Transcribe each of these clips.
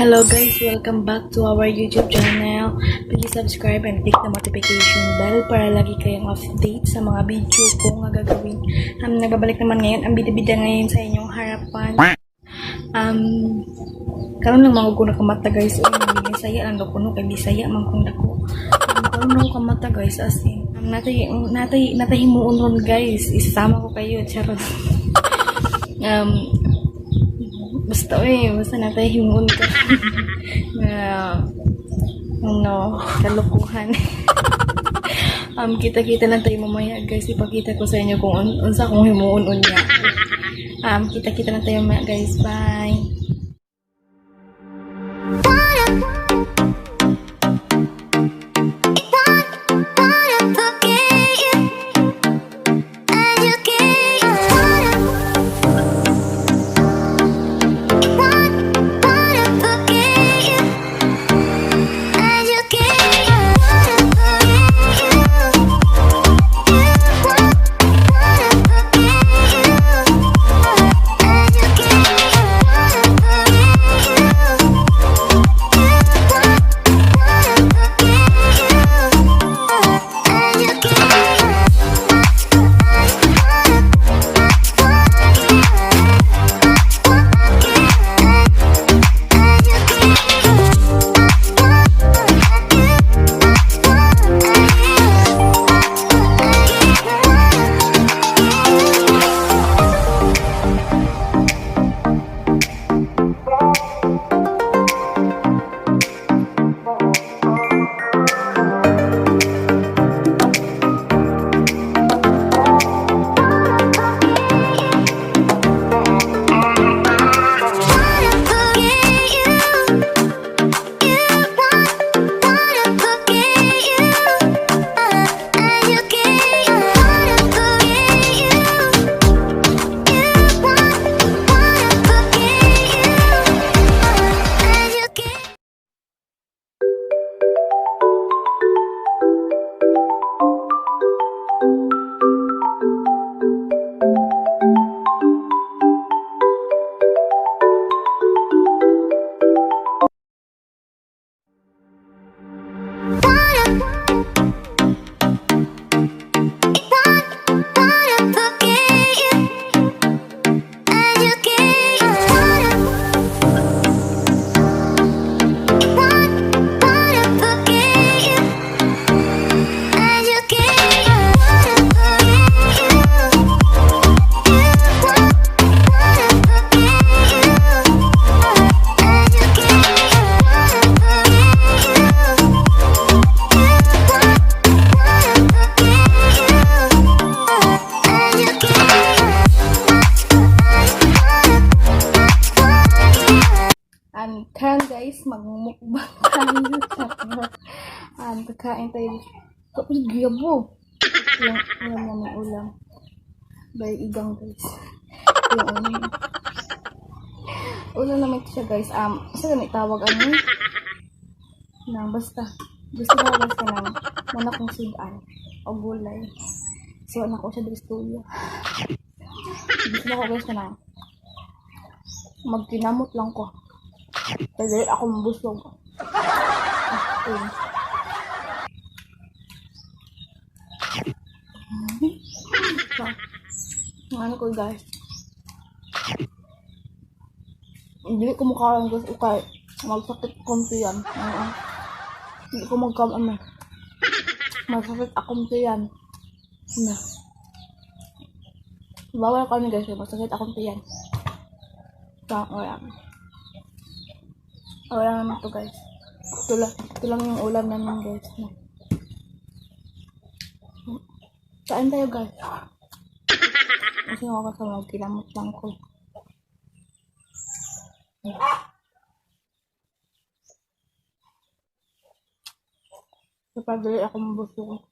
Hello guys, welcome back to our YouTube channel. Please subscribe and click the notification bell para lagi kayong update sa mga video ko nga gagawin. Nagabalik naman ngayon ang bida-bida ngayon sa inyong harapan. Karon lang mga kuno kamata guys. Uy, saya lang do kuno kay bisaya man kun dako. Karon lang kamata guys as in. Natay himuon ron guys. Isama ko kayo charot. Basta natay himuon ka. Kalukuhan. Kita-kita lang tayo mamaya guys. Ipakita ko sa inyo kung unsa kong himuon unya. Kita-kita lang tayo mamaya guys. Bye. Karon guys, magmukbang tayo. Kakain tayo. Tapos giyabo. Yung naman ulam. Bay igang guys. Yung ulam naman siya guys. Saan na itawag basta. Gusto ko guys ka ng manakong sudan o gulay. So anak ko siya dito studio. Gusto ko guys ka ng magkinamot lang ko. Kasi ako mabusog. Ano ko guys. Hindi ko mukha guys. Okay. Magsakit konti yan. Hindi ko magsakit akonti yan. Bawal kami guys. Magsakit akonti yan. Wala naman ito guys. Ito lang yung ulam namin guys. Kain tayo guys. Kasi ako kasama kinamot lang ko. Kapag dali ako mabusog.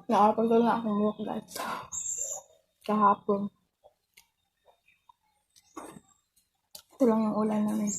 Nakapagdala na akong work guys. Kahapon. Ito lang yung ulan namin.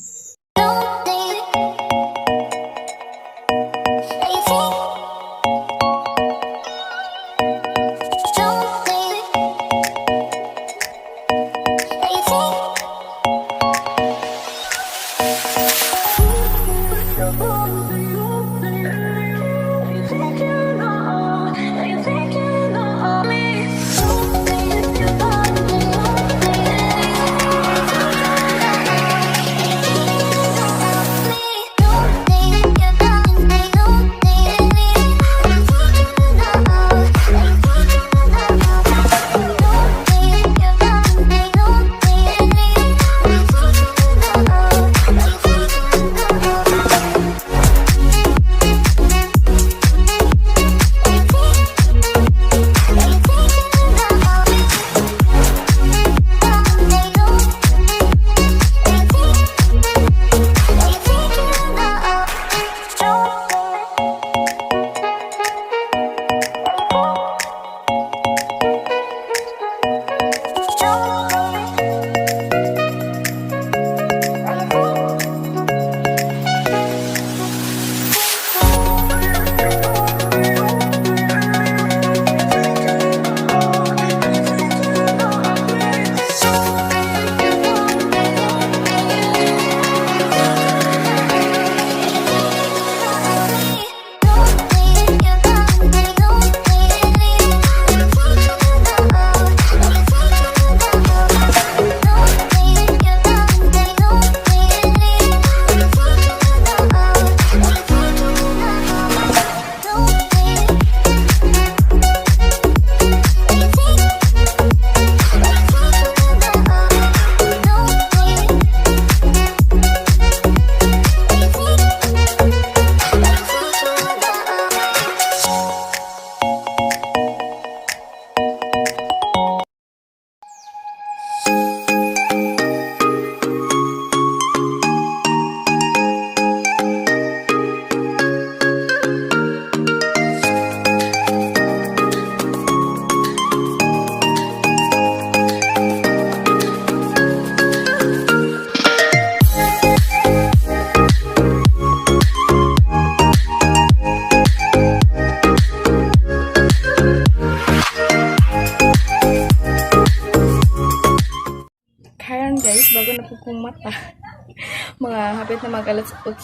hapit na mag-alas 8.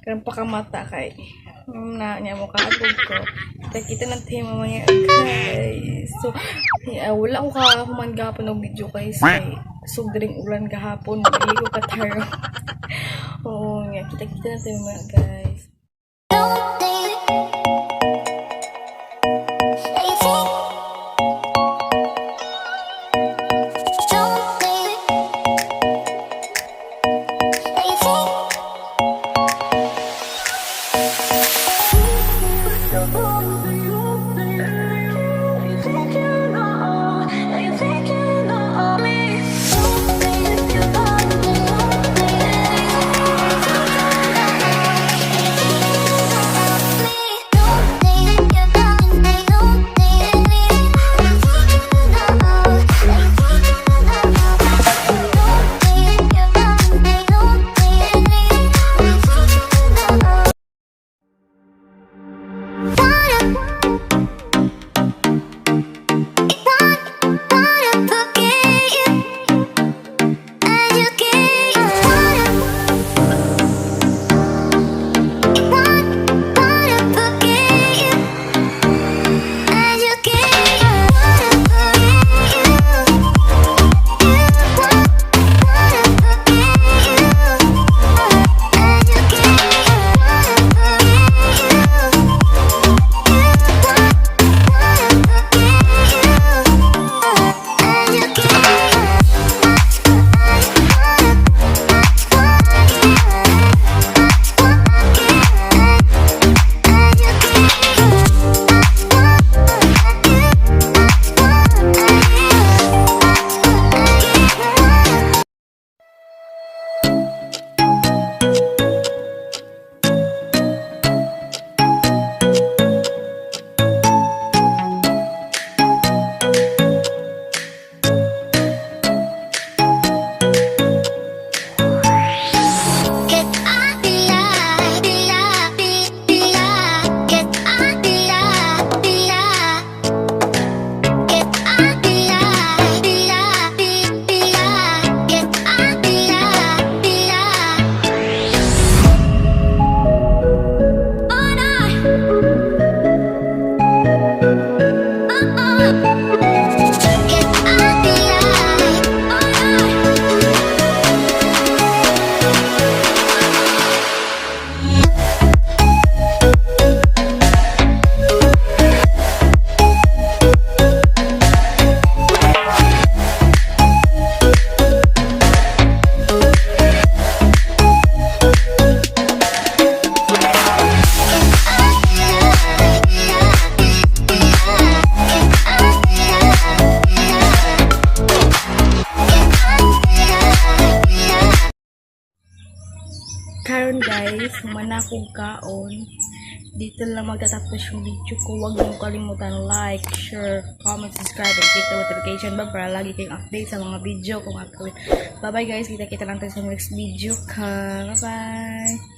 Karang pakamata kay. Na niya mo kaagog ko. Kita ng tayo mamaya guys. So, wala ko kahuman gahapon ng video guys. Kay sugdring ulan gahapon. Hindi ko kataro. Oo nga. Kita na tayo mamaya guys. Karon guys, humana kong kaon. Dito lang magtatapos yung video ko. Huwag niyo kalimutan like, share, comment, subscribe, and click the notification bell para lagi kayong update sa mga video kung gagawin. Bye bye guys, kita-kita lang tayo sa next video ka. Bye bye!